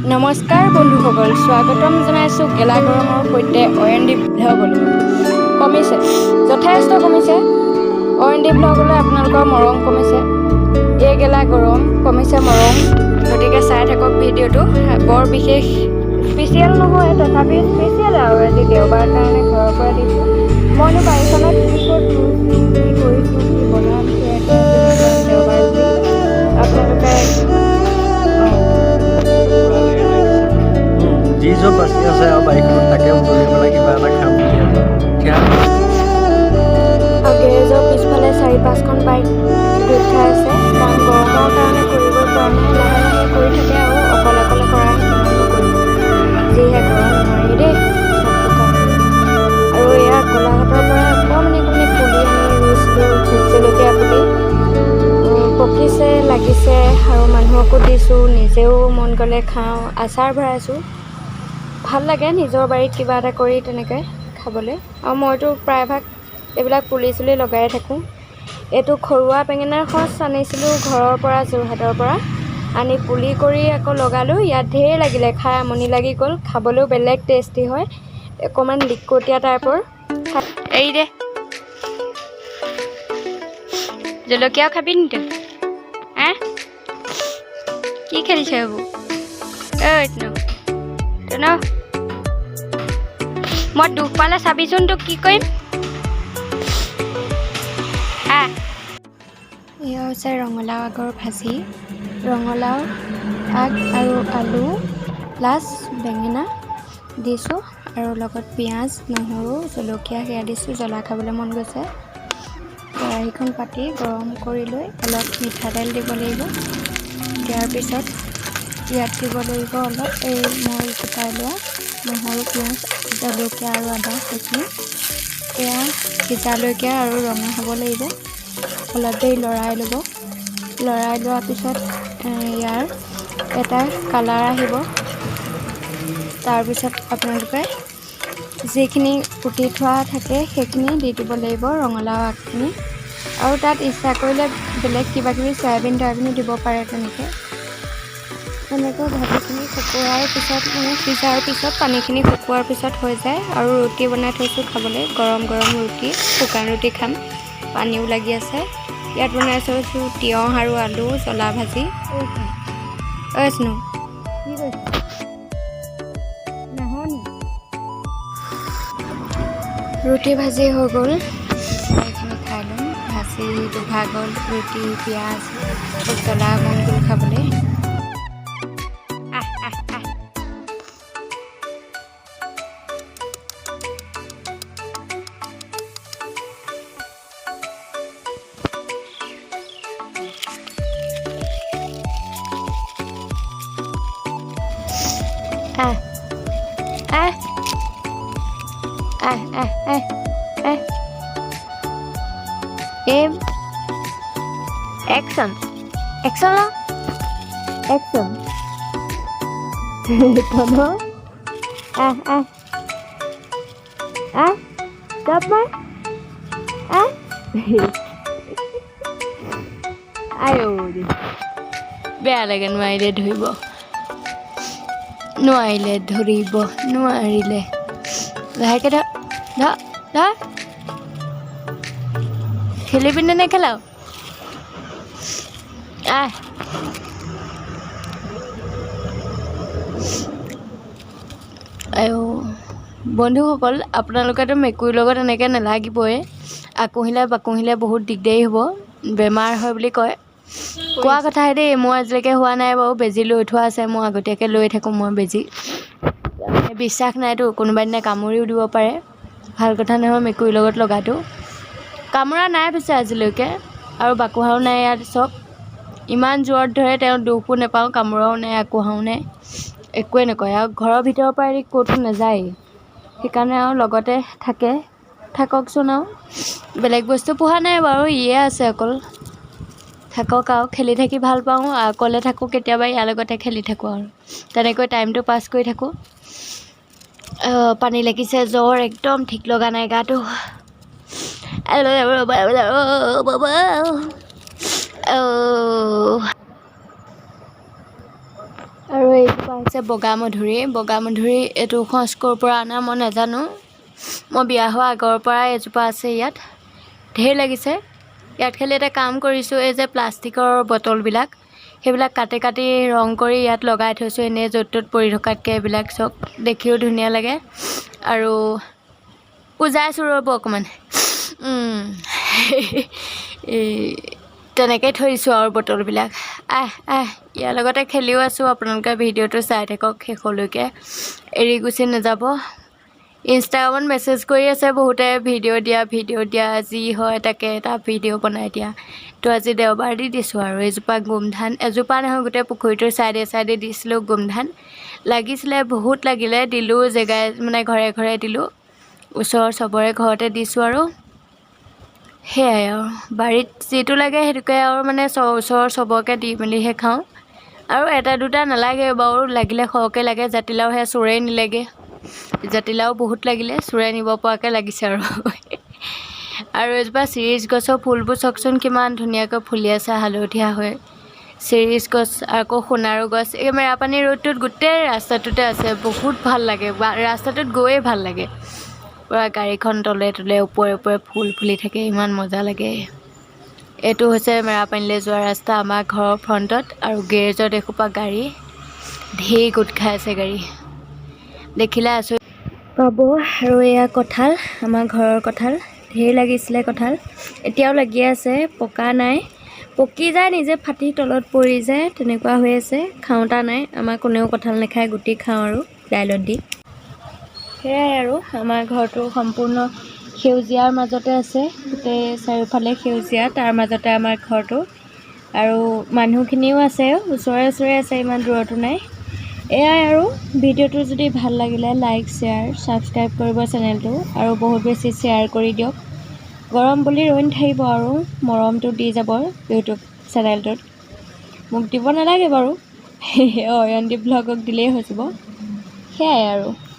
নমস্কাৰ বন্ধুসকল, স্বাগতম জনাইছোঁ গেলা গৰমৰ সৈতে অয়নদীপ ভ্লগলৈ। কমিছে, যথেষ্ট কমিছে। অয়নদীপ ভ্লগলৈ আপোনালোকৰ মৰম কমিছে। এই গেলা গৰম কমিছে মৰম, গতিকে চাই থাকক ভিডিঅ'টো। বৰ বিশেষ স্পেচিয়েল নহয়, তথাপি স্পেচিয়েল আৰু আজি দেওবাৰ কাৰণে ঘৰৰ পৰা দিছোঁ। মইনো বাৰীখনত কি ক'ত ৰুইছোঁ, কি কৰিছোঁ, কি বনাম সেয়াকে দেখুৱাম দেওবাৰ বুলি। আপোনালোকে যি য'ত বাচি আছে আৰু বাৰীখনত তাকে বুটলি পেলাই কিবা এটা খাম বুলি আৰু গেৰেজৰ পিছফালে 4-5খন বাইক গোট খাই আছে, কাৰণ গৰমৰ কাৰণে কৰিবই পৰা নাই। লাহে লাহে কৰি থাকে আৰু অকলে অকলে কৰাহে, কিমাননো কৰিব, যিহে গৰম নোৱাৰি দেই চব কাম। আৰু এয়া গোলাঘাটৰ পৰা অকণমানি পুলি আনি ৰুইছিলোঁ, ভোট জলকীয়া পুলি। পকিছে, লাগিছে আৰু মানুহকো দিছোঁ, নিজেও মন গ'লে খাওঁ, আচাৰ ভৰাইছোঁ। ভাল লাগে নিজৰ বাৰীত কিবা এটা কৰি তেনেকৈ খাবলৈ। আৰু মইতো প্ৰায়ভাগ এইবিলাক পুলি চুলি লগাই থাকোঁ। এইটো ঘৰুৱা বেঙেনাৰ সঁচ আনিছিলোঁ ঘৰৰ পৰা, যোৰহাটৰ পৰা আনি পুলি কৰি আকৌ লগালোঁ। ইয়াত ঢেৰ লাগিলে, খাই আমনি লাগি গ'ল। খাবলৈও বেলেগ টেষ্টি হয়, অকণমান লিকটীয়া টাইপৰ। এই দে জলকীয়াও খাবি নি তই? কি খেলিছে এইবোৰ? মই দুখ পালে চাবিচোন, তোক কি কৰিম। এয়া হৈছে ৰঙালাও আগৰ ভাজি। ৰঙালাও আগ আৰু আলু প্লাছ বেঙেনা দিছোঁ, আৰু লগত পিঁয়াজ, নহৰু, জলকীয়া সেয়া দিছোঁ। জ্বলা খাবলৈ মন গৈছে। কেৰাহীখন পাতি গৰম কৰি লৈ অলপ মিঠাতেল দিব লাগিব। দিয়াৰ পিছত ইয়াত দিব লাগিব অলপ এই মই গোটাই লোৱা নহৰু, পিঁয়াজ, জলকীয়া আৰু আদা সেইখিনি। এয়া সিজালৈকে আৰু ৰঙা হ'ব লাগিব। অলপ দেৰি লৰাই ল'ব। লৰাই লোৱাৰ পিছত ইয়াৰ এটা কালাৰ আহিব। তাৰপিছত আপোনালোকে যিখিনি কুটি থোৱা থাকে সেইখিনি দি দিব লাগিব, ৰঙালাও আগখিনি। আৰু তাত ইচ্ছা কৰিলে বেলেগ কিবাকিবি চয়াবিন তয়াবিনো দিব পাৰে। তেনেকৈ ভাজিখিনি শুকুৱাৰ পিছত, মানে সিজাৰ পিছত পানীখিনি শুকুৱাৰ পিছত হৈ যায়। আৰু ৰুটি বনাই থৈছোঁ খাবলৈ, গৰম গৰম ৰুটি, শুকান ৰুটি খাম। পানীও লাগি আছে। ইয়াত বনাই থৈছোঁ তিয়ঁহ আৰু আলু জ্বলা ভাজি। স্নো কি কৈছে? ৰুটি ভাজি হৈ গ'ল, এইখিনি খাই ল'ম। ভাজি দুভাগল ৰুটি, পিঁয়াজ, জ্বলা মন গ'ল খাবলৈ। Aim. Action. Action lah. Action. Tono. Stop mah. Ayo deh. বেয়া লাগে নোৱাৰিলে ধৰিব, নোৱাৰিলে ধৰিব, নোৱাৰিলে লাহেকে ধৰ ধৰ ধৰ। খেলিবি নে নেখেলাও? বন্ধুসকল, আপোনালোকেতো মেকুৰীৰ লগত এনেকৈ নালাগিবই। আকুহিলে বাকুহিলে বহুত দিগদাৰী হ'ব, বেমাৰ হয় বুলি কয়। কোৱা কথাহে দেই, মোৰ আজিলৈকে হোৱা নাই বাৰু। বেজী লৈ থোৱা আছে, মই আগতীয়াকৈ লৈ থাকোঁ মই বেজী। বিশ্বাস নাইতো, কোনোবা দিনা কামুৰিও দিব পাৰে। ভাল কথা নহয় মেকুৰীৰ লগত লগাটো। কামোৰা নাই পিছে আজিলৈকে, আৰু বাকুহাও নাই ইয়াত। চব ইমান জোৰত ধৰে, তেওঁ দুখো নাপাওঁ, কামোৰাও নাই, akuহাও নাই, একোৱে নকয়। আৰু ঘৰৰ ভিতৰৰ পৰা এৰি ক'তো নাযায়, সেইকাৰণে আৰু লগতে থাককচোন। আৰু বেলেগ বস্তু পোহা নাই বাৰু, ইয়ে আছে অকল। থাকক আৰু, খেলি থাকি ভাল পাওঁ। অকলে থাকোঁ কেতিয়াবা, ইয়াৰ লগতে খেলি থাকোঁ আৰু তেনেকৈ টাইমটো পাছ কৰি থাকোঁ। পানী লাগিছে, জ্বৰ একদম ঠিক লগা নাই গাটো। আৰু এইজোপা হৈছে বগামধুৰি এইটো সঁচকৰ পৰা অনা মই নাজানো। মই বিয়া হোৱা আগৰ পৰা এজোপা আছে ইয়াত, ঢেৰ লাগিছে। ইয়াত খালি এটা কাম কৰিছোঁ, এই যে প্লাষ্টিকৰ বটলবিলাক সেইবিলাক কাটি কাটি ৰং কৰি ইয়াত লগাই থৈছোঁ, এনেই য'ত ত'ত পৰি থকাতকৈ এইবিলাক চব দেখিও ধুনীয়া লাগে। আৰু পূজাইছোঁ ৰ'ব অকণমান তেনেকৈ থৈ দিছোঁ আৰু বটলবিলাক। ইয়াৰ লগতে খেলিও আছোঁ। আপোনালোকে ভিডিঅ'টো চাই থাকক শেষলৈকে, এৰি গুচি নাযাব। ইনষ্টাগ্ৰামত মেছেজ কৰি আছে বহুতে, ভিডিঅ' দিয়া, যি হয় তাকে এটা ভিডিঅ' বনাই দিয়া। তো আজি দেওবাৰ দি দিছোঁ আৰু এজোপা গোমধান, এজোপা নহয় গোটেই পুখুৰীটোৰ চাইডে চাইডে দিছিলোঁ গোমধান। লাগিছিলে, বহুত লাগিলে, দিলোঁ জেগাই মানে ঘৰে ঘৰে দিলোঁ, ওচৰৰ চবৰে ঘৰতে দিছোঁ। আৰু সেয়াই আৰু বাৰীত যিটো লাগে সেইটোকে আৰু মানে ওচৰৰ চবকে দি মেলিহে খাওঁ। আৰু এটা দুটা নালাগে বাৰু, লাগিলে সৰহকৈ লাগে। জাতিলাও সেয়া চোৰেই নিলেগৈ, জাতিলাও বহুত লাগিলে, চোৰে নিব পৰাকৈ লাগিছে আৰু আৰু এজোপা চিৰিজ গছৰ ফুলবোৰ চাওকচোন কিমান ধুনীয়াকৈ ফুলি আছে, হালধীয়া হৈ। চিৰিজ গছ আকৌ সোণাৰু গছ, এই মেৰাপানী ৰোডটোত গোটেই ৰাস্তাটোতে আছে। বহুত ভাল লাগে, ৰাস্তাটোত গৈয়ে ভাল লাগে। পূৰা গাড়ীখন তলে তলে ওপৰে ওপৰে ফুল ফুলি থাকে, ইমান মজা লাগে। এইটো হৈছে মেৰাপানীলৈ যোৱা ৰাস্তা আমাৰ ঘৰৰ ফ্ৰণ্টত, আৰু গেৰেজত এসোপা গাড়ী ঢেৰ গোট খাই আছে গাড়ী, দেখিলে আচৰিত পাব। আৰু এয়া কঁঠাল, আমাৰ ঘৰৰ কঁঠাল, ঢেৰ লাগিছিলে কঁঠাল, এতিয়াও লাগি আছে, পকা নাই। পকি যায় নিজে ফাটি তলত পৰি যায়, তেনেকুৱা হৈ আছে। খাওঁতা নাই, আমাৰ কোনেও কঁঠাল নাখায়, গুটি খাওঁ আৰু দাইলত দি। সেয়াই আৰু আমাৰ ঘৰটো সম্পূৰ্ণ সেউজীয়াৰ মাজতে আছে, গোটেই চাৰিওফালে সেউজীয়া, তাৰ মাজতে আমাৰ ঘৰটো। আৰু মানুহখিনিও আছে, ওচৰে ওচৰে আছে, ইমান দূৰতো নাই। এয়াই আৰু ভিডিঅ'টো যদি ভাল লাগিলে লাইক, শ্বেয়াৰ, ছাবস্ক্ৰাইব কৰিব চেনেলটো, আৰু বহুত বেছি শ্বেয়াৰ কৰি দিয়ক। গৰম বুলি ৰৈ নাথাকিব আৰু মৰমটো দি যাব ইউটিউব চেনেলটোত। মোক দিব নালাগে বাৰু, অয়নদীপ ব্লগক দিলেই হৈ যাব। সেয়াই আৰু।